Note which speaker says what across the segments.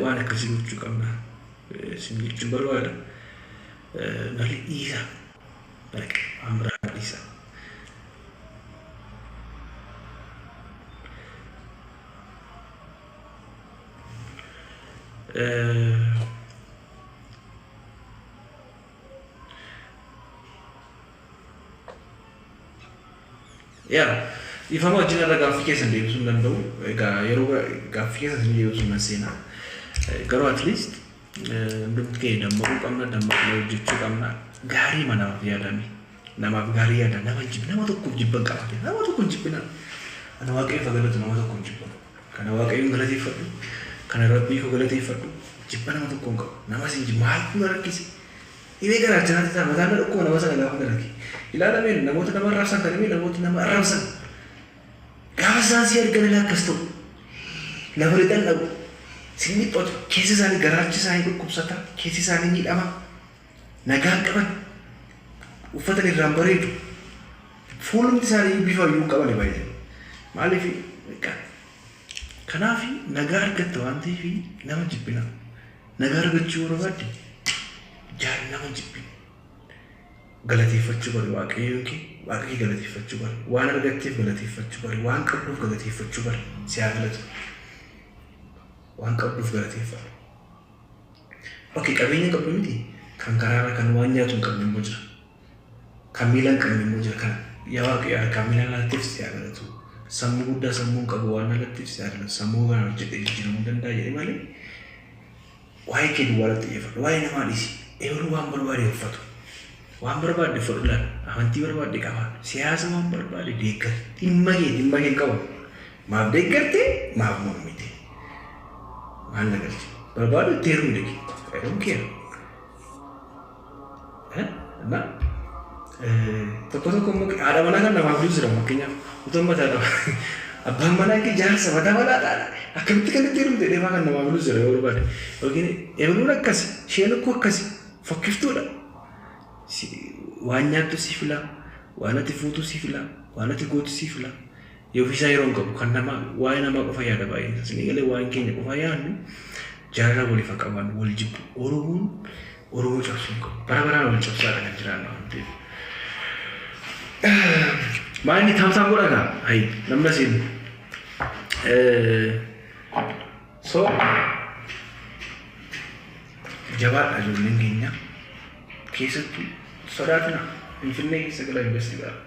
Speaker 1: waan akkasii gochuu qabna. Isin jechuun barbaada. Malee dhiisa. Waan biraa dhiisa. Ya, ifama wajjin irra gaaffii keessan deebisuu hin danda'u. Egaa yeroo gaaffii keessan deebisuu nan seena. Garuu at least hundumti keenya dammaquu qabna, dammaqnee hojjechuu qabna. Gaarii namaaf yaadame. Namaaf gaarii yaada. Nama tokkoof jibban qabate. Nama tokkoof jibbina. Ana waaqayyo fagalatu nama tokkoof jibban. Kana waaqayyoon galateeffadhu. Kana rabbii koo galateeffadhu. Jibba nama tokkoon qabu. Nama siin jibba maal kuma rakkise. Dhibee garaachanaatti ta'a mataan dhukkuba nama sana gaafa garake. Ilaalameen namoota nama arrabsan kan himee namoota nama arrabsan. Gaafa isaan si argan ilaa akkas ta'u. Lafa lixan dhabu. Siin dhiphatu. Keessi isaanii garaachi isaanii dhukkubsata. Keessi isaanii miidhama. Nagaan qaban. Uffatan irraan bareedu. Fuulumti isaanii bifa iyyuu qaban baay'ee. Maaliif kanaaf nagaa argatta waan ta'eef nama jibbina. Nagaa argachuu yoo barbaadde jaalli nama jibbina. Galateeffachuu bari waaqayyoon kee waaqayyo galateeffachuu bari waan argatteef galateeffachuu bari waan qabduuf galateeffachuu bari si haa galatu waan qabduuf galateeffadhu. Okey qabeenya qabdu miti kan karaara kan waan nyaatu hin qabne immoo jira kan miila hin qabne immoo jira kan yaa waaqayyo harkaan miila laatteef si haa galatu sammuu guddaa sammuun qabu waan laatteef si haa galatu sammuu kana hojjetee jijjiiramuu danda'a jedhee malee waa'ee kee duwwaarratti xiyyeeffadhu waa'ee namaa dhiisi eeyyuu waan barbaade uffatu. Waan barbaade fudhulaan amantii barbaade qaba siyaasa waan barbaade deeggar dhimma kee qabu maaf deeggartee maaf mormite maal nagarti barbaade teeruu degi I don't care na tokko immoo haadha manaa kan namaaf jiru fakkeenyaaf utuu mataadha abbaan manaa kee jaarsa mataa malaadhaadha akkamitti kanatti heerumte dheemaa kan namaaf jiru yoo barbaade yookiin eeguun akkasi isheen akkoo akkasi fokkiftuudha. Waan nyaattu si fila, waan ati fuutu si fila, waan ati gootu si fila. Yoo fi isaa yeroo hin qabu kan nama waa'ee namaa qofa yaada baay'ee. Isin galee waa'een keenya qofa yaadnu jaalala waliif haa qabaannu wal jibbu. Oromoo cabsuu hin qabu. Bara baraan wal cabsaadha kan jiraannu waan ta'eef. Maa inni tamsaan godhagaa? Hayi namni asiin. So jabaadha ijoolleen keenya. Keessattuu sodaatina Finfinnee keessa gala yuunivarsiitii bara.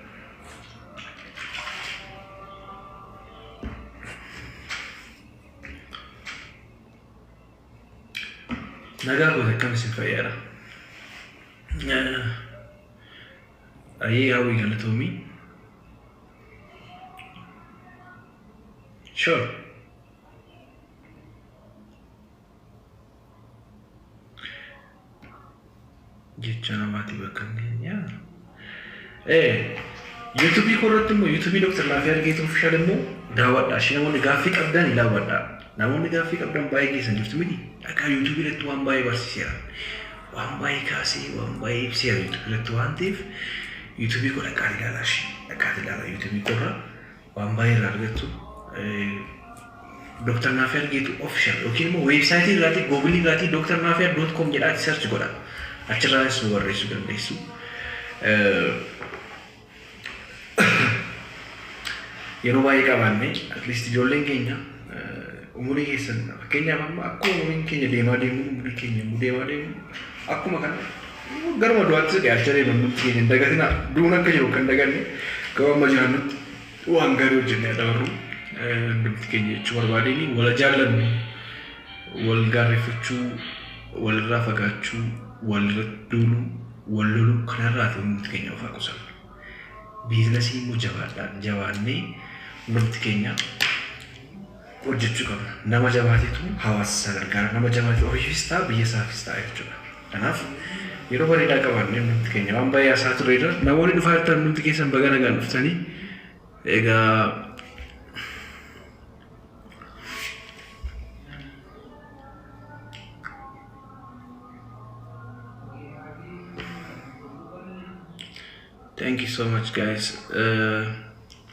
Speaker 1: Nagaa goota akkam isin fayyaadha. Ayyee hawwii galatoomii. Sure. Jecha namaati bakka keenya. YouTube korratti immoo YouTube Dr. Laafii Argeetu ofishaal immoo daawwadhaa. Ishee namoonni gaaffii qabdan ilaawwadhaa. Namoonni gaaffii qabdan baay'ee keessan jirtu miti. Akka YouTube irratti waan baay'ee barsiiseera. Waan baay'ee kaasee waan baay'ee ibseera YouTube irratti waan ta'eef YouTube koo dhaqaa ilaalaa ishee. Dhaqaa ilaalaa YouTube korra waan baay'ee irraa argattu. Dr. Laafii Argeetu ofishaal yookiin immoo weebsaayitii irraati Google irraati drlaafia.com jedhaati search godhaa. Achirraanis nu barreessuu dandeessu. Yeroo baay'ee qabaanne at least ijoolleen keenya umurii keessan fakkeenyaaf amma akkuma umuriin keenya deemaa deemu umurii keenya deemaa deemu akkuma kana garuma du'aattis dhiyaachaa deeman nuti keenya hin dagatina duun akka jiru kan daganne gaba amma jiraannutti waan gaarii hojjennee dabarru hundumti keenya jechuu barbaadeen wal jaallannu wal gaarreeffachuu walirraa fagaachuu walirratti wallolu kanarraati hundumti keenya of haa qusannu. Biizinasii immoo jabaannee hundumti keenya hojjechuu qabna. Nama jabaatetu hawaasa gargaara. Nama jabaate ofiifis ta'a biyya isaafis ta'a jechuudha. Kanaaf yeroo bareedaa qabaannee hundumti keenya waan baay'ee haasaa tureera. Namoonni dhufaa jirtan hundumti keessan baga nagaan dhuftanii egaa thank you so much, guys.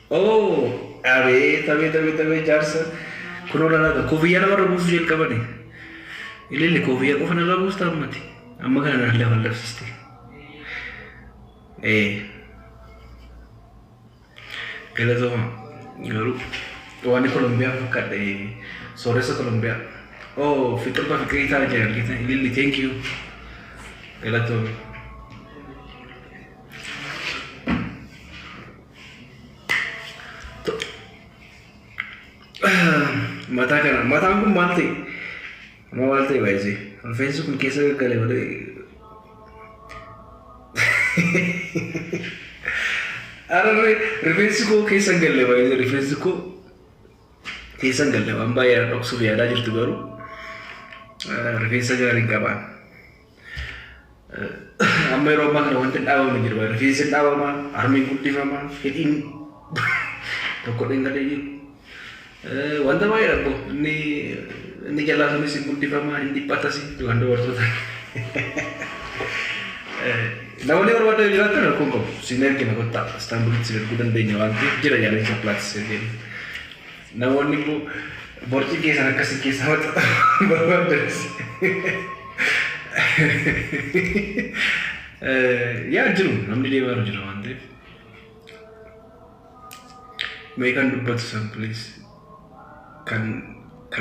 Speaker 1: Oh, abe, tabe, jarsa. Kuno na naga. Kuviya na mara bufu jel kabani. ililli koofiyyaa qofa narraa buustaa ammati. Amma kana naan lafa labsiste. Galatooma garuu waan Kolombiyaa fakkaadha sooressa Kolombiyaa. Oh, fiqirba fiqirii ta'a jira ililli thank you. Galatooma. Mataan kun maal ta'e? Maal ta'e baay'ee? Rifeensi kun keessa gaggale malee. Ararre rifeensi koo keessa galle baay'ee rifeensi koo keessa galle waan baay'ee dhoksuuf yaadaa jirtu garuu rifeensa gaarii qabaan. Amma yeroo ammaa kana wanti dhaabamni jira rifeensi dhaabamaa harmeen guddifamaa hidhiin tokko dhangalee jiru. Wanta baay'ee dhabbo inni jalaa sunis hin guddifamaa hin dhiphatasi waan dabartoota. Namoonni barbaada jiraatan rakkoon qabu. Siin ergina kottaa Istaanbulitti siin erguu dandeenya waan ta'eef jira yaalicha pilaatis ergina. Namoonni immoo borcii keessan akkasii keessa maxxanfamuu barbaadanis. Yaa jiru namni deemaa jira waan ta'eef. Mee kan dubbatu san please. Kan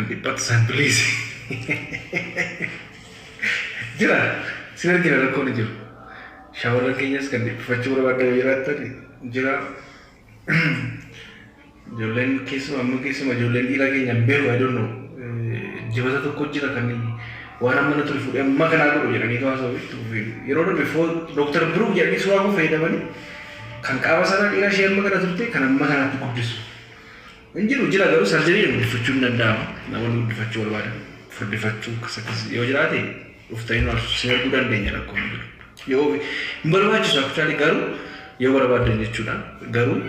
Speaker 1: dhiphatu san please. Jira siin ergina rakkoon jiru. Shawaran keenyas kan dhiphachuu barbaaddan jiraattan jira. Ijoolleen keessuma ijoolleen dhiiraa keenya hin beeku I don't know. Dibata tokko jira kan waan amma na ture fuudhee amma kanaa godhu jedhanii haasa'u yeroo darbe Dr. Biruu jedhanii suuraa koo fayyadamanii kan qaama sanaa dhiiraa ishee amma kana turte kan amma kanaatti guddisu. Hin jiru jira garuu sarjariin guddifachuu hin danda'ama. Namoonni guddifachuu barbaadan furdifachuu akkas yoo jiraate dhuftanii siin erguu dandeenya rakkoon jiru. Yoo hin barbaachisu aktuaalii garuu yoo barbaadan jechuudha. Garuu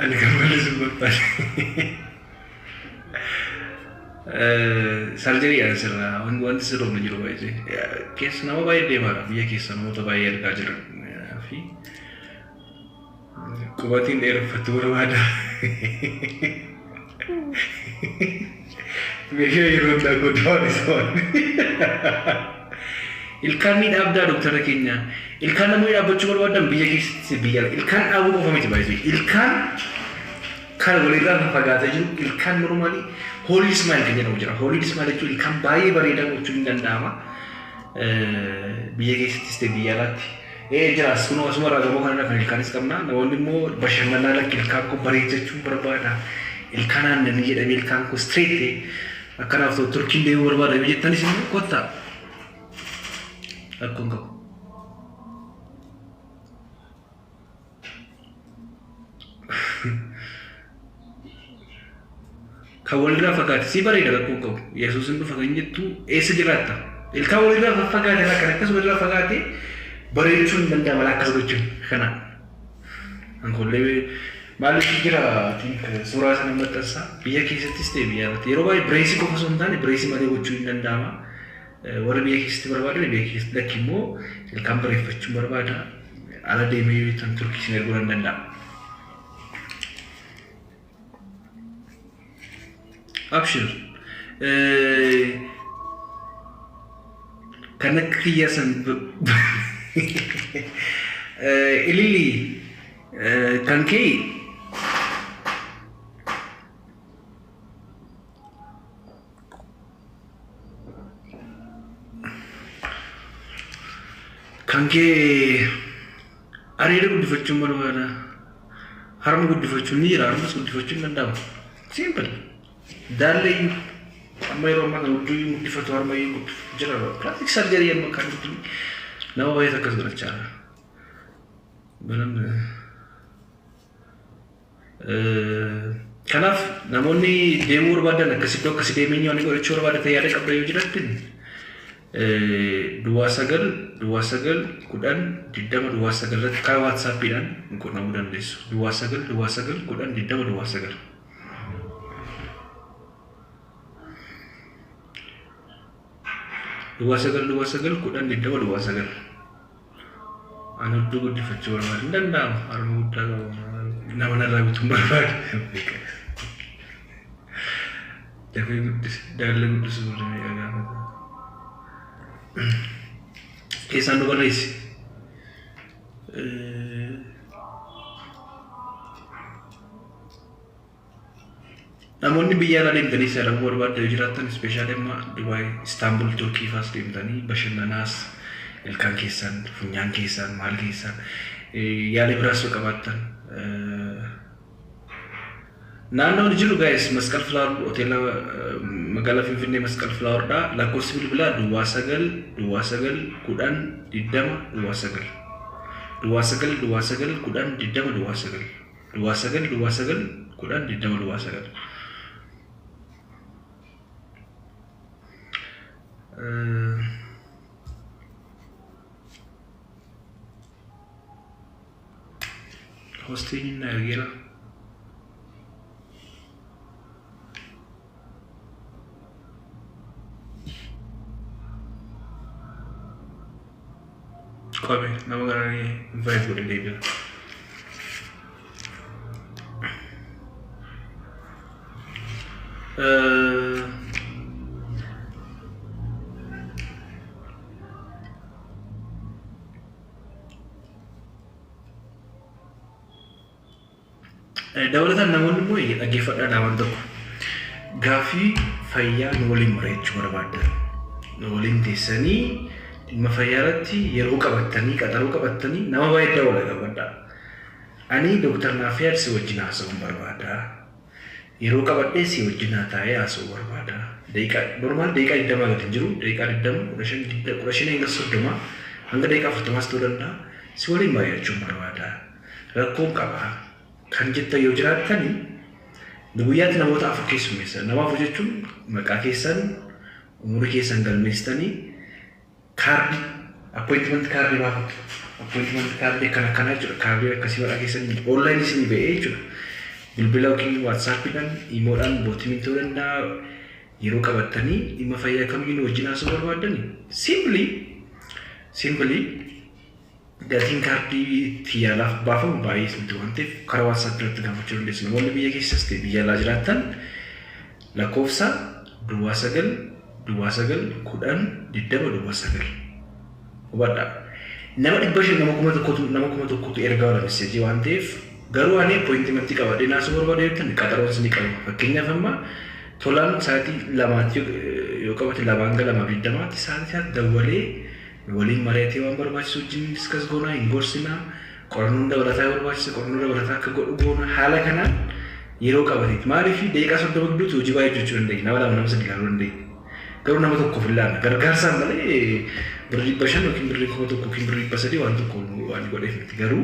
Speaker 1: ani kan maalisu barbaade sarjarii aan sirraa wanti sirroomna jiru baay'ee keessa nama baay'ee deemaadha biyya keessa namoota baay'ee argaa jiran fi qubatiin dheereffatu barbaada. Meeshaa yeroo hundaa godhaan isaan. Ilkaan ni dhaabdaa doktara keenya. Ilkaan namoonni dhaabbachuu barbaadan biyya keessatti biyya ilkaan dhaabuu qofa miti baay'ee. Ilkaan kan walirraa fagaatee jiru ilkaan normaalii hoolii ismail kan jedhamu jira. Hoolii ismail jechuun ilkaan baay'ee bareedaa gochuun ni danda'ama. Biyya keessattis ta'e biyya alaatti. Jira asuma raagamoo kanarra kan ilkaanis qabna. Namoonni immoo bashannanaa lakki ilkaan koo bareechachuun barbaada. Ilkaan aannanii jedhamee ilkaan koo straight akkanaaf ta'u turkiin deemuu barbaada yoo jettanis immoo kottaa. Rakkoon qabu. Kan walirraa fagaate si bareeda rakkoon qabu. Yesuusin dhufa kan jettu eessa jiraatta? Ilkaan walirraa fagaate kan akkas walirraa fagaate bareechuun danda'ama akkas gochuun kana. Ankollee maaliif jira suuraa sana maxxansaa biyya keessattis ta'e biyya alaatti yeroo baay'ee bireesii qofa osoo hin taane bireesii malee gochuun ni danda'ama. Warra biyya keessatti barbaadan biyya keessatti lakki immoo ilkaan bareeffachuun barbaada ala deemee tan turkii sin erguu danda'a. Abshir kan akka kiyyasan ililli kan kee Kanke areeda guddifachuun barbaada. Harma guddifachuun ni jira. Harmas guddifachuun ni danda'ama. Simple. Daallee amma yeroo ammaa kana hudduu guddifatu harma jira. Plastic surgery amma kan nama baay'ee akkas godhachaa jira. Kanaaf namoonni deemuu barbaadan akkasii deemee nyaanni godhachuu barbaadatan yaada qabda yoo jiraatan Dua sagal kudan diddama dua sagal irratti karaa WhatsApp-dhaan quunnamuu dandeessu. Dua sagal kudan diddama dua sagal. Dua sagal kudan diddama dua sagal. Anu hudduu guddifachuu barbaadu hin danda'amu. Harma guddaa qabu. nama narraa bituu barbaadu. Daala guddis birrii meeqa gaafata? Keessaan nu barreessi. Namoonni biyya alaa deemtanii seeramuu barbaadde jiraatan ispeeshaalii amma Dubaay, Istaanbul, Turkii fa'aas deemtanii bashannanaas ilkaan keessan, funyaan keessan, maal keessan yaalii biraas yoo qabaattan naannoon jiru guys Masqal Flower hoteela magaalaa Finfinnee Masqal Flower dha lakkoofsi bilbilaa 99 10 20 hosting ergira Kobe nama garani invite godhe deebi'a dawlatan namoonni immoo dhaggeeffadhaadhaa waan tokko gaaffii fayyaa nu waliin mari'achuu barbaaddan nu waliin teessanii dhimma fayyaa irratti yeroo qabattanii qaxaroo qabattanii nama baay'ee dawala qabadha ani Dr. Naafiyaad si wajjin haasa'uun barbaada yeroo qabadhee si wajjin taa'ee haasa'uu barbaada normaal daqiiqaa 20 gadi jiru daqiiqaa 20 15 hanga 30 hanga daqiiqaa 40 ta'uu danda'a si waliin mari'achuu barbaada rakkoon qaba kan jetta yoo jiraatanii guyyaatti namoota afur keessummeessan nama afur jechuun maqaa keessan umurii keessan galmeessitanii kaardi appointment kaardi baafatu appointment kaardi kana jechuudha kaardi akkasii maqaa keessan online isin ba'ee jechuudha bilbila yookiin WhatsAppidhaan imoodhaan bootimin ta'uu danda'a yeroo qabattanii dhimma fayyaa kamiyyuu wajjin haasa'uu barbaadanii simply gatiin kaardii tiyaalaaf baafamu baay'ee simtu waan ta'eef karaa WhatsApp irratti gaafachuu dandeessu namoonni biyya keessas ta'e biyya alaa jiraattan lakkoofsa 99 hubadhaa nama 500 nama kuma tokkotu ergaa wala meseejii waan ta'eef garuu ani appointmentii qabadhee naasuu barbaade jettan qaxaroon isin qabu fakkeenyaaf amma tolaan sa'aatii 2 yoo qabate 2:20 sa'aatii dawwalee waliin mari'atee waan barbaachisu wajjin diskas goonaa hin gorsinaa qorannoon dabalataa barbaachisa qorannoo dabalataa akka godhu goona haala kanaan yeroo qabateet maaliif daqiiqaa 30 gidduutti hojii baay'ee hojjechuu dandeenya nama lama nama sadii ilaaluu dandeenya garuu nama tokkoof ilaana gargaarsaan malee birrii 500 yookiin birrii 1000 yookiin birrii 300 waan tokko waan godheef miti garuu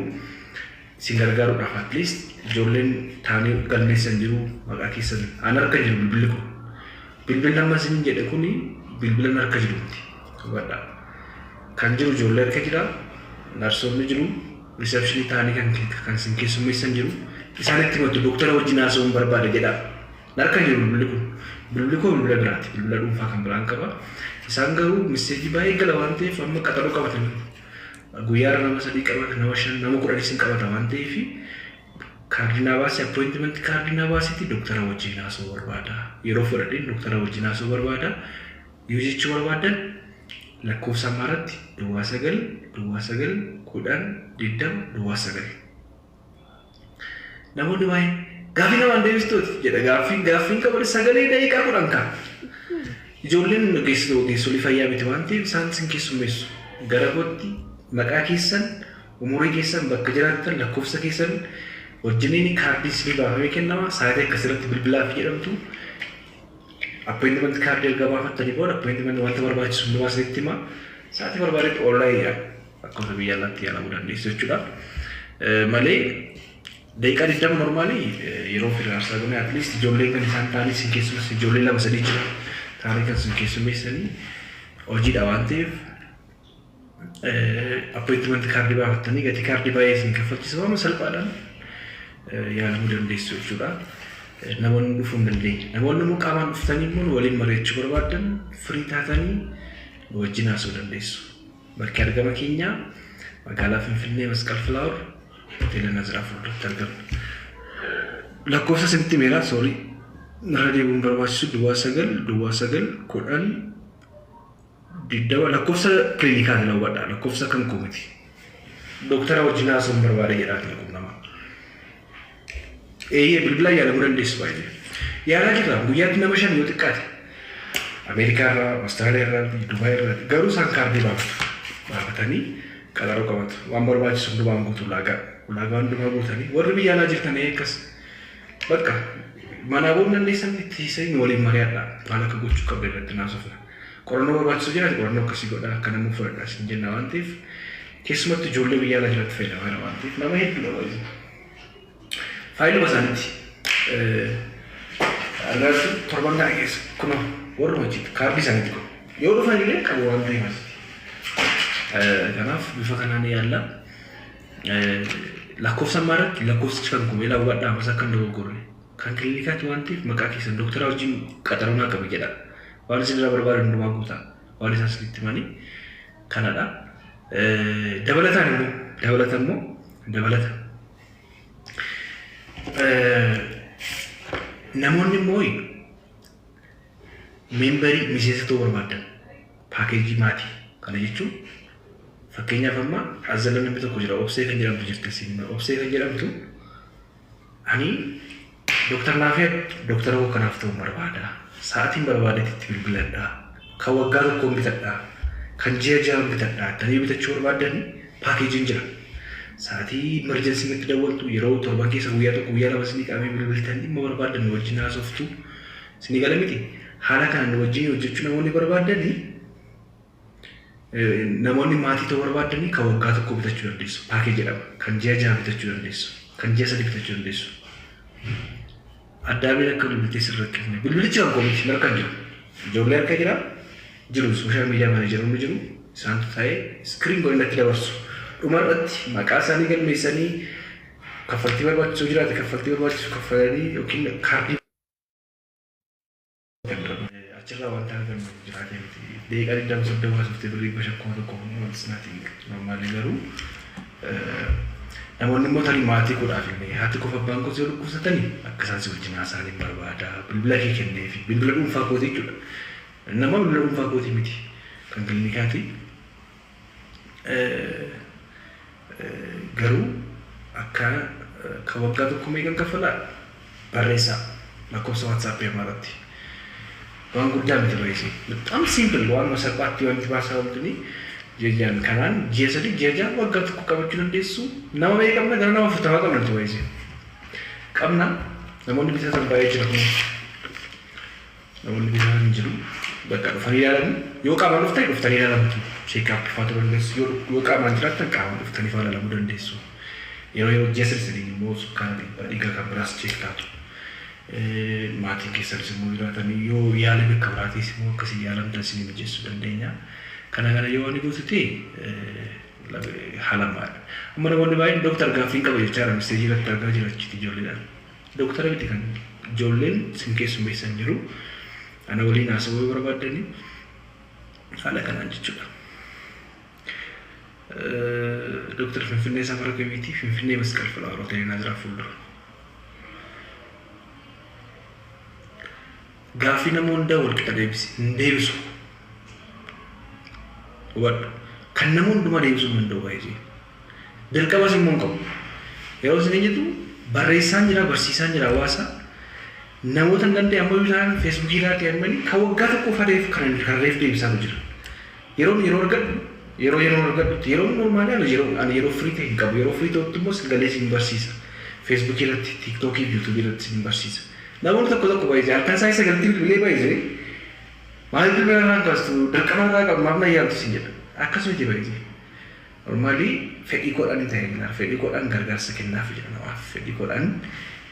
Speaker 1: isin gargaaruudhaaf at least ijoolleen taanii galmeessan jiru maqaa keessan aan harka jiru bilbilli kun bilbilli amma isin jedhe kuni bilbila harka jiru miti hubadhaa kan jiru ijoollee harka jira narsoonni jiru reception taanii kan isin keessummeessan jiru isaanitti himatu doktara wajjin haasa'uun barbaada jedha harka jiru bilbilli kun bilbila biraati bilbila dhuunfaa kan biraan qaba isaan garuu meseejii baay'ee gala waan ta'eef amma qaxaroo qabatanii guyyaarra nama 3 qabata nama 5 nama 10 isin qabata waan ta'eef kaardinaa baasii appointment kaardinaa baasiitti doktara wajjin haasa'uu barbaada yeroo fudhadheen doktara wajjin haasa'uu barbaada yoo jechuu barbaadan lakkoofsa maratti 99 namoonni waa'ee gaaffii namaan deebistooti jedha gaaffiin qabate sagalee daqiiqaa 10 kaa ijoolleen ogeessolii fayyaa miti waan ta'eef isaan isin keessummeessu gara kootti maqaa keessan umurii keessan bakka jiraattan lakkoofsa keessan wajjiniin kaardii isinii baafamee kennama sa'aatii akkasirratti bilbilaaf jedhamtu appointment card erga baafattanii booda appointment wanta barbaachisu hundumaa isinitti hima sa'aatii barbaadetti online akkuma biyya alaatti yaalamuu dandeessu jechuudha malee daqiiqaa 20 normaalii yeroo firaarsaa gome at least ijoolleen kan isaan taanii isin keessummeessu ijoollee 2-3 jira taanii kan isin keessummeessanii hojiidha waan ta'eef appointment card baafattanii gatii kaardii baay'ee isin kaffalchiisa waan salphaadhaan yaalamuu dandeessu jechuudha. Namoonni dhufuu hin dandeenye. Namoonni immoo qaamaan dhuftanii immoo waliin mari'achuu barbaadan firii taatanii wajjin haasa'uu dandeessu. Bakki argama keenyaa magaalaa Finfinnee Masqal Flower hoteela Naziraa fuulduratti argamna. Lakkoofsa sinitti meeraa soorii irra deebiin barbaachisu duwwaa sagal kudhan diddaba lakkoofsa kiliinikaa hubadhaa lakkoofsa kan koomiti. Dooktara wajjin haasa'uun barbaade jedhaati lakkuma bilbila yaalamuu dandeessu baay'ee. Yaalaa jirra guyyaatti nama 5 yoo xiqqaate. Ameerikaa irraa, Awustiraaliyaa irraa, Dubaay irraa garuu isaan kaardii baafatanii qaxaroo qabatu. Waan barbaachisu hundumaan guutuu ulaagaa hundumaa guutanii warri biyya alaa jirtan akkas bakka manaa boon dandeessan itti hiisanii waliin mari'adha. Maal akka gochuu qabda irratti naasofna. Qorannoo barbaachisu jiraate qorannoo akkasii godhaa akka namni fudhadhaa sin jenna waan ta'eef keessumatti ijoollee biyya alaa jiratti fayyadamaa waan ta'eef nama hedduudha baay'ee. Faayiluma isaaniitti argaatu torban kana keessa kunoo warra hojiitti kaardii isaaniitti kun yoo dhufan illee qabu waan ta'eef kanaaf bifa kanaan yaalla lakkoofsa maaratti lakkoofsichi kan kun ilaa hubadhaa masa kan dogoggorre kan kiliinikaatti waan ta'eef maqaa keessan dooktara wajjin qaxaroo naa qabi jedha waan isin irraa barbaadu hundumaa guutaa waan isaan sirriitti himanii kanadha. Dabalataan immoo namoonni immoo meembarii miseensa ta'uu barbaadan paakeejii maatii kana jechuun fakkeenyaaf amma azzalan namni tokko jira obsee kan jedhamtu jirti siin obsee kan jedhamtu ani dooktara naafee dooktara koo kanaaf ta'uu barbaada sa'aatiin barbaadetti bilbiladha kan waggaa tokkoon bitadha kan ji'a ja'aan bitadha tanii bitachuu barbaadanii paakeejiin jira. Sa'aatii emergency itti dawwaltu yeroo torban keessa guyyaa tokko guyyaa lama sinii qabee bilbiltan dhimma barbaadan wajjin haasoftu sinii gala miti haala kanaan wajjin hojjechuu namoonni barbaadanii namoonni maatii ta'uu barbaadanii kan waggaa tokko bitachuu dandeessu paakee jedhama kan ji'a ja'a bitachuu dandeessu kan ji'a 3 bitachuu dandeessu addaa akka bilbiltee sirratti bilbilichi kan koomiti markan jiru ijoollee harka jiru sooshaal miidiyaa maaneejaroonni jiru isaan ta'ee iskiriin godinatti dabarsu. Dhumarratti maqaa isaanii galmeessanii kaffaltii barbaachisu jiraate kaffaltii barbaachisu kaffalanii yookiin kaardii achirraa wanta argannu jiraate miti deeqaa 20 waasuuftee birrii 5,000 wanti sinaatiin normaalii garuu namoonni immoo tarii maatii godhaaf illee haati qofa abbaan qotii yoo dhukkubsatanii akka isaan si wajjin haasa'anii barbaada bilbila kee kenneefi bilbila dhuunfaa kootii jechuudha. Nama bilbila dhuunfaa kootii miti kan kiliinikaati. Garuu akka kan waggaa tokko meeqan kaffalaa barreessaa lakkoofsa WhatsApp irratti waan guddaa miti baay'ee በጣም ሲምፕል waan masalphaatti wanti baasaa wantuni jejjaan kanaan ji'a 3 ji'a 6 waggaa tokko qabachuu dandeessu nama meeqamna gara nama 40 qabna baay'ee qabna namoonni bitatan baay'ee jira namoonni bitatan jiru bakka dhufanii ilaalan yoo qaama dhuftanii ilaalamtu check-up faatu dandeessu yoo qaama jiraatan qaama dhuftanii faana ilaalamuu dandeessu yeroo ji'a 3 immoo sukkaara dhiiga kan biraas check-up maatiin keessanis immoo jiraatanii yoo yaala bakka biraatis immoo akkasii yaalamtan isin mijeessuu dandeenya kana yoo ani gootee halamaadha amma namoonni baay'een dooktara gaaffii qaba jechaadha misteejii irratti argaa jiraachiti ijoolleedhaan dooktara miti kan ijoolleen sin keessummeessan jiru ana waliin haasawuu barbaadanii haala kanaan jechuudha. Dooktara Finfinnee Safara Kamiitii Finfinnee Masqal Filaawar Hoteelii Naziraa fuuldura. Gaaffii nama hundaa wal qixa deebisu. Hubadhu kan nama hundumaa deebisuu hin danda'u baay'ee. Dirqamas immoo hin qabu. Yeroo isin jettu barreessaan jira barsiisaan jira hawaasa namoota hin danda'e amma bishaan feesbuukii irratti argamanii kan waggaa tokko fadeef kan reef deebisaa jira. Yeroo argadhutti yeroo normaalii yeroo firii ta'e hin qabu yeroo firii ta'utti immoo sagalee isin barsiisa. Feesbuukii irratti tiiktookii fi yuutuubii irratti isin barsiisa. Namoonni tokko baay'ee harkaan isaa sagaltii bilbilee baay'ee maal bilbila irraan kaastu dirqama irraa qabu maaf na yaamtu isin jedha akkasumatti baay'ee. Normaalii fedhii godhaan hin ta'e fedhii godhaan gargaarsa kennaaf jedha namaaf fedhii godhaan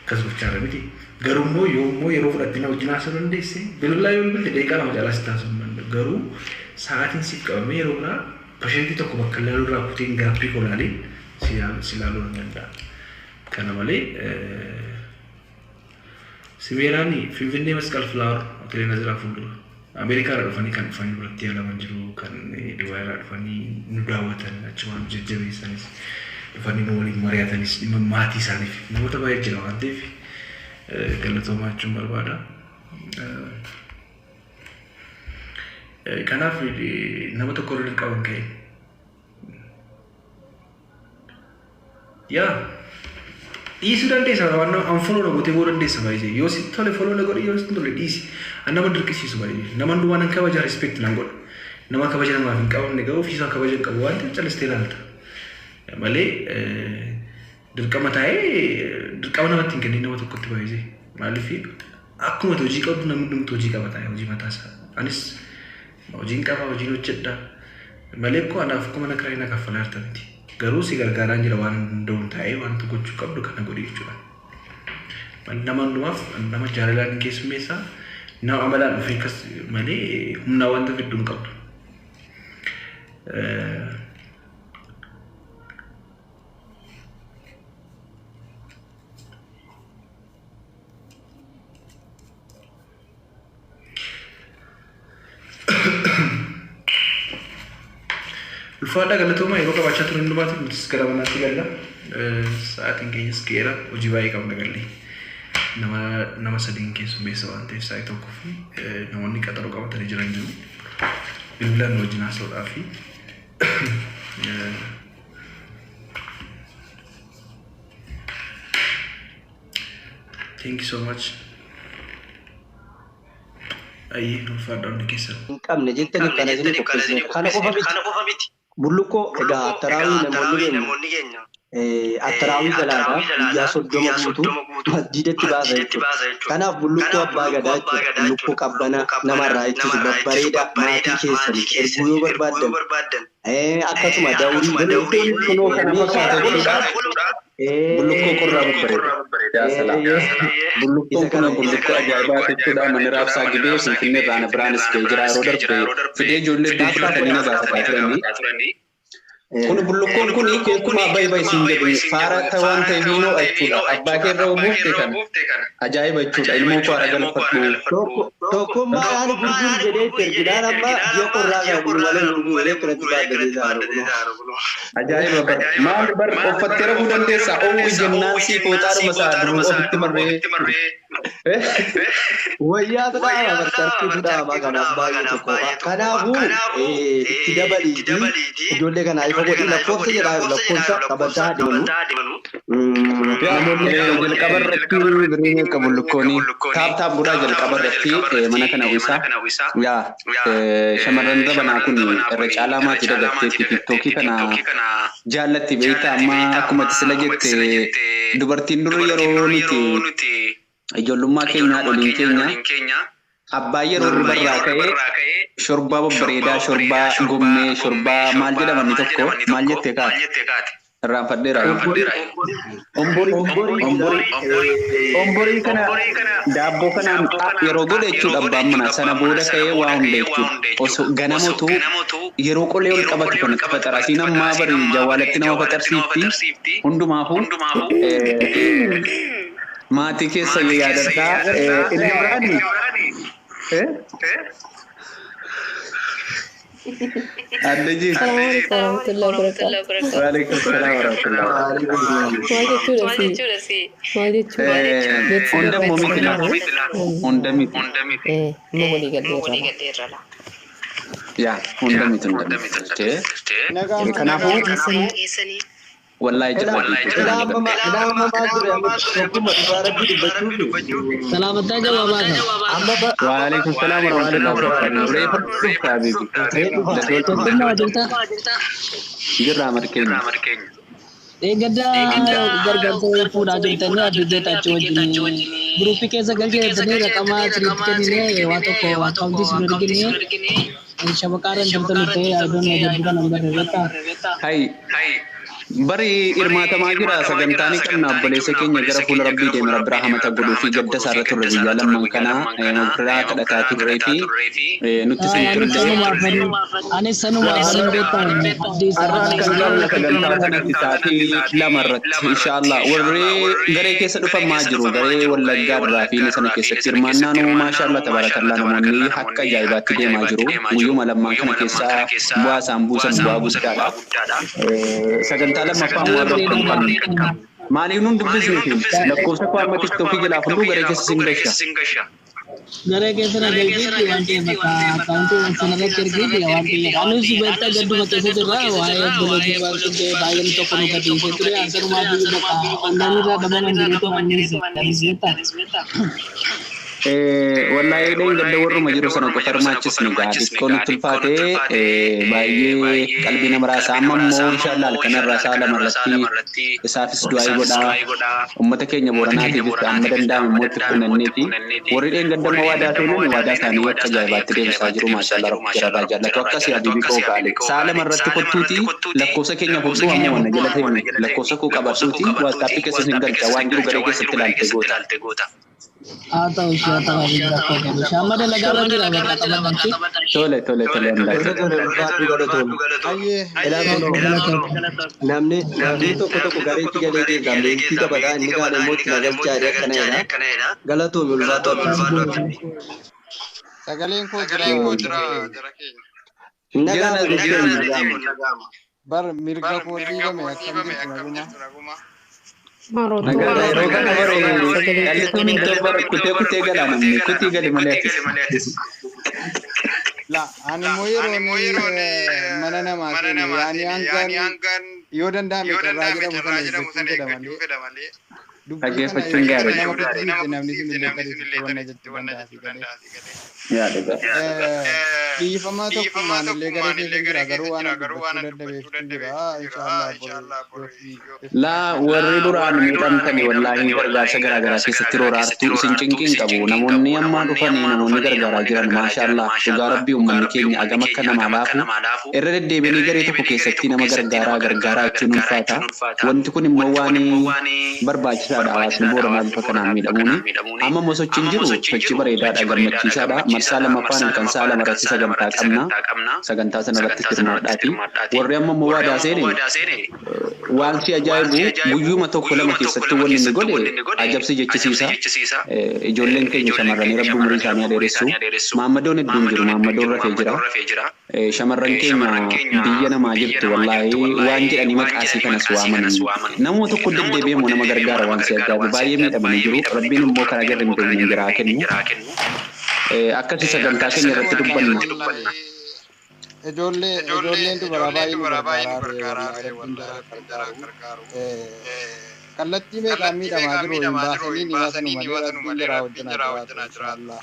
Speaker 1: akkas gochaa irra miti. Garuu immoo yeroo fudhattina wajjin haasa'uu dandeesse bilbilaa yoo bilbilte daqiiqaa lama caalaa sitti haasa'uu hin danda'u. Garuu sa'aatiin siif qabamee yeroo biraa pashentii tokko bakka ilaaluu irraa kuteen gaaffii kolaalee si ilaaluu hin danda'a. Kana malee Simeeraanii Finfinnee Masqal Filaawar Hoteelii Naziraa fuuldura. Ameerikaa irraa dhufanii kan dhufanii biratti yaalaman jiru kan Dubaay irraa dhufanii nu daawwatan achumaan jajjabeessanis dhufanii nu waliin mari'atanis dhimma maatii isaaniif namoota baay'ee jira waan ta'eef galatoomachuun barbaada. Kanaaf nama tokko irra qaban ka'e. Yaa dhiisuu dandeessa waan anfoloo na gootee boo dandeessa baay'ee yoo si tole foloo na godhe yoo si tole dhiisi nama dirqisiisu baay'ee nama hundumaa nan kabaja respect nan godha nama kabaja namaaf hin qabamne garuu ofiisaa kabaja hin qabu waan ta'eef calistee ilaalta malee dirqama taa'ee dirqama namatti hin kennin nama tokkotti baay'ee maaliif akkuma hojii qabdu namni hundumtu hojii qaba taa'ee hojii mataa isaa anis hojiin qaba hojiin hojjedha malee koo anaaf akkuma na kiraayina kaffalaa jirta miti. Garuu si gargaaraan jira waan hundoon ta'ee waan tokko gochuu qabdu kana godhi jechuudha. Nama hundumaaf nama jaalalaan keessummeessaa nama amalaan dhufee akkas malee humnaa wanta fidduu hin qabdu. Ulfaadha galatooma yeroo qabaachaa turan hundumaatiif nutis gara manaatti galla. Sa'aatiin keenyas geera hojii baay'ee qabna gallee. Nama sadiin keessummeessa waan ta'eef sa'aatii tokkoo fi namoonni qaxaroo qabatanii jiran jiru. Bilbilaan wajjin haasa'uudhaa fi thank you so much. Ayi ulfaadha hundi keessan.
Speaker 2: Hin qabne jettanii kana qofa miti. Bulluko egaa taraawii namoonni keenya attaraawii galaadha guyyaa 30 guutuu masjiidatti baasa jechuudha. Kanaaf bullukkoo abbaa gadaa jechuudha. Bullukkoo qabbana namarraa ittisu babbareeda maatii keessan erguu yoo barbaaddan akkasuma daawwii kunoo kana fakkaata jechuudha. Bullukkoo qorraa babbareeda. Bullukkoo kana bullukkoo ajaa'ibaa jechuudha. Manni raabsaa gibee Finfinnee irraa na biraanis ga'ee jira yeroo darbe fidee ijoollee fudhatanii na baasataa turanii. Kun bullukkoon kun keessumaa abbaa isin jedhu faara ta'an ta'e biinoo jechuudha. Abbaa kee irra buuftee kana ajaa'iba jechuudha. Ilmoo koo ara galfadhu. Tokkummaa yaani gurguru jedhee tergidaan amma yoo qorraa qabu malee gurguru jedhee kanatti baaddatee jaaru.
Speaker 3: Ajaa'iba maal bar uffattee rafuu dandeessaa? Oowwi jennaan sii kootaadhuma isaa ofitti marree.
Speaker 2: Wayyaa tudhaa bartartii tudhaa kanaaf baay'ee tokko. Kanaafuu itti dabaliitii ijoollee kanaa ifa godhi lakkoofsa jedhaa lakkoofsa qabataa deemanu.
Speaker 3: Jalqaba irratti birrii qabu lukkoonii taaptaap godhaa jalqaba irratti mana kana uwwisaa. Shamarran dabanaa kun irra caalaa maatii dagatteetti tiktookii kana jaallatti beektaa amma akkuma sila jette dubartiin durri yeroo nuti ijoollummaa keenyaa dholiin keenya abbaa yeroo irraa ka'ee shorbaa babbareedaa shorbaa gommee shorbaa maal jedhaman tokko maal jettee kaate irraanfadheera. Omborii kana daabboo kanaan yeroo godhe jechuudha abbaan mana sana booda ka'ee waa hunda jechuudha. Osoo ganamotu yeroo qolee ol qabatu kan faxarasiin ammaa bari jawwaalatti nama faxarsiifti hundumaafuu maatii keessa yaadataa inni biraani adda jiru. Waalaikum salaam warahmatullahi. Hunda miti. Ya, hunda miti. Kanaafuu wallahi
Speaker 2: Salamatnya jawaban.
Speaker 3: Waalaikumsalam warahmatullahi wabarakatuh.
Speaker 4: Gada gargaarsa fuudhaa jirtanii adda taachuu wajjin guruupii keessa galchee jirtanii raqamaa sirriitti kennine waa tokko akkaawuntii si ergine shabakaarra jirtanii ta'ee ayidoon gurgura nambar irratti.
Speaker 3: Bari irmaatamaa jira sagantaanii qabna obboleessa keenya gara fuula rabbii deema rabbi rahmata godhuu fi gadda isaarra turre guyyaa lamman kana ofirraa kadhataa turree fi nutti sin turre.
Speaker 4: Anis sanuma haala beektan
Speaker 3: arraan kan qabna sagantaa kanatti sa'aatii lama irratti inshaallah warri garee keessa dhufamaa jiru garee wallaggaa irraa fi sana keessatti hirmaannaan maashaallah tabarakallah namoonni akka ajaa'ibaatti deemaa jiru guyyuma lamman kana keessaa bu'aa isaan buusan bu'aa guddaadha. Sagantaa saala mafaan warra kan maaliif nun dubbisneetiin lakkoofsa koo amma tiktokii jalaa hunduu garee keessa singasha.
Speaker 4: Gara keessa na galchiti wanti bakka akauntii sanarra ergiti wanti anu sibatta gaddu bakka keessa jirra waa'ee blogii wanti baay'een tokko nu gadhiisee ture asirraa biyya bakka online irraa dabalan jirutu annisita.
Speaker 3: Wallahi dai gadda warruma jiru sana ko farmaachis ni gaadis kon tulfaate baay'ee qalbii nama raasaa amma immoo inshallah kanarraa saala marratti isaafis du'aa godha ummata keenya booranaatiif amma danda'amu immoo itti kunnanneeti warri deen gadda waadaa seenan waadaa isaanii akka jaabaatti deemsaa jiru maashaallah rabbi jaallatu akkas yaadibi koo gaale saala marratti kottuuti lakkoofsa keenya fudhu amma wanna jala ta'e lakkoofsa koo qabatuuti WhatsApp keessa sin galcha waan jiru garee keessatti ilaalte goota.
Speaker 4: Atau siapa lagi berapa? Sama ada negara kita berkata-kata.
Speaker 3: Tole.
Speaker 2: Namni tokko garee itti galee gamlee itti taphataa inni galee mootii nagalchaa jira kana galatoon ulfaatu.
Speaker 5: Sagaleen koo jira
Speaker 2: Nagaa
Speaker 5: bar mirga koo diigame akkamitti naguma.
Speaker 3: Negara Eropa bare kalitun tobar kute galanamne kuti gali malekis
Speaker 5: La ani moyiro mana nama yani angan yo dandame karajira musan feda male
Speaker 3: dhaggeeffachuun gaarii
Speaker 5: namni sun
Speaker 3: yaa daga
Speaker 5: dhiifama tokko maanillee gara garuu waan dadhabeef inshallah
Speaker 3: laa warri duraan miidhamtanii wallaahi gargaarsa garaagaraa keessatti roraartuu isin cinqiin qabu namoonni ammaa dhufanii namoonni gargaaraa jiran maashaallah dhugaa rabbii uummanni keenya agam akka namaa laafu irra deddeebianii garee tokko keessatti nama gargaaraa jechuun ulfaata wanti kun immoo waan barbaachisaadha hawaasni booranaa bifa kanaan miidhamuuni amma immoo sochiin jiru sochii bareedaadha gammachiisaadha marsaa lamaffaan kan saa lamarratti sagantaa sanarratti hirmaadhaati warri amma immoo waadaa seene waan si ajaa'ibu guyyuma tokko lama keessatti wanni inni godhe ajabsi jechisiisa ijoolleen keenya shamarranii rabbi umurii isaanii adeeressu maammadoon hedduun jiru maammadoon rafee jira shamarran keenya biyya namaa jirtu wallaahi waan jedhanii maqaasii kanas waamanii namoo tokko deddeebi'ee immoo nama gargaara waan si ajaa'ibu baay'ee miidhamanii jiru rabbiin immoo karaa jarri miidhamanii jiraa kennu akkasi sagantaa keenya irratti dubbanna.
Speaker 5: Ijoolleen dubara baay'ee gargaaru. Kallattii meeqaan miidhamaa jiru hin baasanii ni baasanu malee raawwatanii inshallah.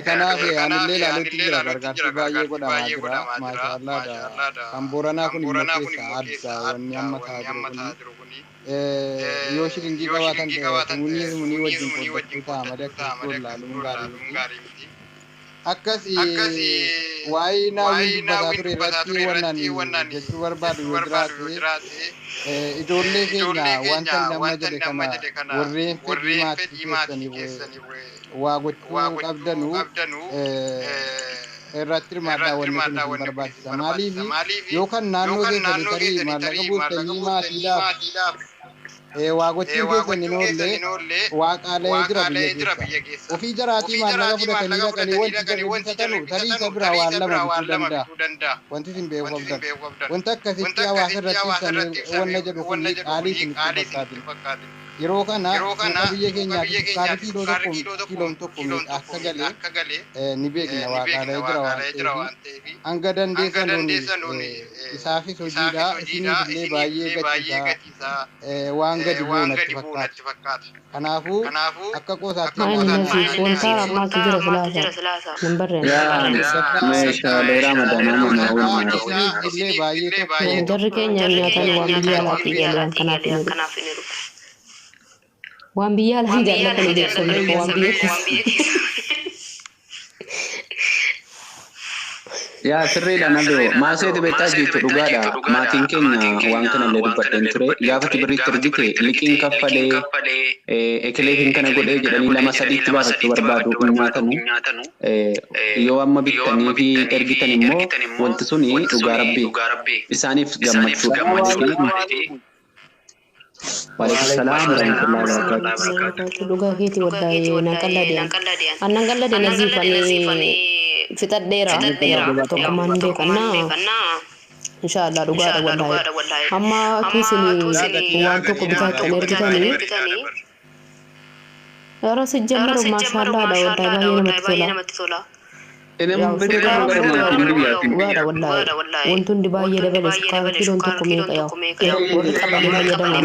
Speaker 5: Kanaaf anillee ilaaluutti jira gargaarsi baay'ee godhamaa jira maashaallah kan booranaa kun immoo keessa adda wanni amma ta'aa jiru kuni. Yoo shiringii qabaatan munii wajjin ta'a malee akkasii laaluun gaarii miti. Akkasii waa'ee naawwii dubbataa ture irratti wannan jechuu barbaadu yoo jiraate ijoollee keenya wanta nama jedhe kana warreen fedhii maatii keessanii waa gochuu qabdanu irratti hirmaadhaa wanni kun barbaachisa maaliif yookaan naannoo keessanii tarii maallaqa buuftanii maatiidhaaf waa gochuun keessanii noollee waaqaalee jira biyya keessa ofii jaraatii maallaqa fudhatanii dhaqanii wanti jarri tarii isa biraa waan lama bituu danda'a wanti isin beekuu qabdan wanta akkasitti hawaasa irratti ibsanii wanna jedhu kun qaalii isin fakkaatin yeroo kana biyya keenyaaf kiiloon tokko akka galee ni beekna waaqaalee jira waan ta'eef hanga dandeessan isaafis hojiidha isiniif illee baay'ee gachiisa waan gadi bu'u natti fakkaata kanaafuu akka qoosaatti
Speaker 6: wanta ammaatu jira silaasa nambarreen
Speaker 3: meeshaalee ramadaanaa
Speaker 5: illee baay'ee tokko
Speaker 6: jarri keenya nyaatan waan biyya alaatti galan kanaaf inni waan biyya alaan jaallatanii beeksifne waan biyya keessa.
Speaker 3: Yaa sirriidha naboo maaseeti beektaa jirtu dhugaadha maatiin keenya waan kanallee dubbadheen ture gaafati birriitti ergite liqiin kaffalee ekileetiin kana godhee jedhanii 2-3 baafachuu barbaadu nyaatanu yoo amma bittanii fi ergitan immoo wanti suni dhugaa rabbii isaaniif gammachuudha. Waalaikumsalam warahmatullahi wabarakatuh.
Speaker 6: Dhugaa keetii waddaa'ee naan qalladeen naziifanii fixadheera tokkummaan beekannaa inshallah dhugaadha wallahi amma kisini waan tokko bitaatan ergitanii yara sijjammaru maashaallah dha wallahi baay'ee namatti tola
Speaker 3: Enam beda kan
Speaker 6: dhugaadha wallahi wantuun baay'ee dabale sukkaara kiiloon tokko meeqa yaa warri qaban fayyadaman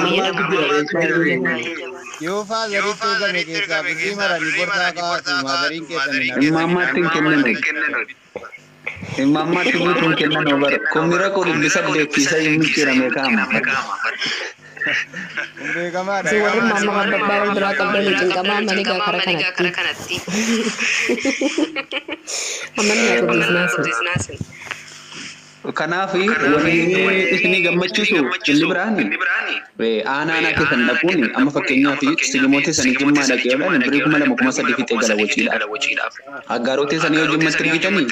Speaker 5: Yoo faazaritti ergame keessaa birrii maranii borsaa kaa'atu maazariin keessan
Speaker 3: Imamaatiin kennan Imamaatiin mutuun kennan obar komira ko bisa beekisa immichirame kaama
Speaker 5: beekamaadha.
Speaker 6: si warri mamma kan babbaara biraa qabdan cinqamaa mani gaa kara kanatti ammanni yaa biizinaasin
Speaker 3: Kanaaf wanni isini gammachiisu inni biraani aanaa keessan dhaquun amma fakkeenyaaf sigimoota sanii jimmaa dhaqeedhaan birrii 2,300 fixee gala waciidhaaf aggaarootee sanii yoo jimmatti ergitanii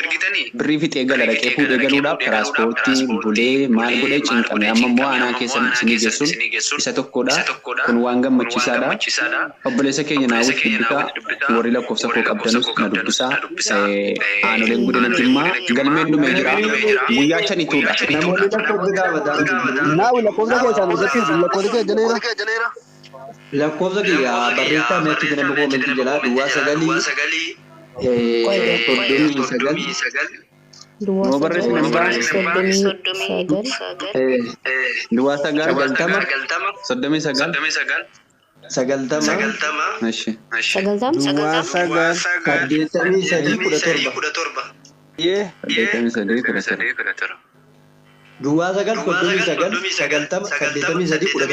Speaker 3: birrii fixee gala dhaqee fuudhee galuudhaaf tiraaspoortii bulee maal godhee cinqame amma immoo aanaa keessan isinii geessuun isa tokkodha kun waan gammachiisaadha obboleessa keenya naawwit dubbisaa warri lakkoofsa koo qabdanus na dubbisaa aanoleen godina jimmaa galmeen dhumee jira guyyaa chanituudha
Speaker 2: namoonni lakkoofsa gaafatan
Speaker 4: Naawi lakkoofsa keessaan hojjechiisu lakkoofsa kee jaleera.
Speaker 2: lakkoofsa kiyya barreeffame achi jira koomentii jala duwwaa 9
Speaker 3: Mau barreessin hin baane duwwaa 9 Ashi.
Speaker 2: duwwaa 9 Dua sagal kodumi sagal kadetami sadi kuda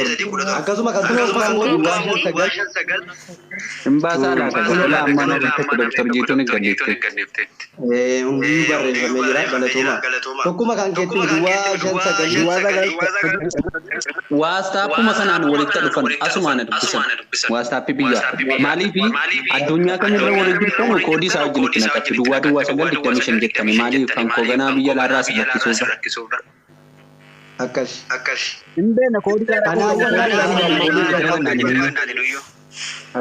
Speaker 2: akasuma kaduma duwwaa sagal
Speaker 3: Imbasaadha tajaajila ammaan Dr. Jiituun gaddeefte.
Speaker 2: hundi barreeffamee jira galatooma tokkuma kan keetti duwwaa sagal
Speaker 3: Waastaapuma sanaan walitti dhufan asumaan dubbisan. Waastaappii biyya. Maaliif addunyaa kamirra walitti dhufan koodii isaa wajjin itti naqatti duwwaa 925 jettanii maaliif kan kooganaa biyya laarraa si rakkisuudha.
Speaker 2: akkas
Speaker 4: Hinbeena koodii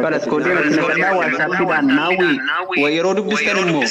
Speaker 3: Balas koodii irratti naqadhaa waastaappiidhaan naawwi yeroo dubbistan immoo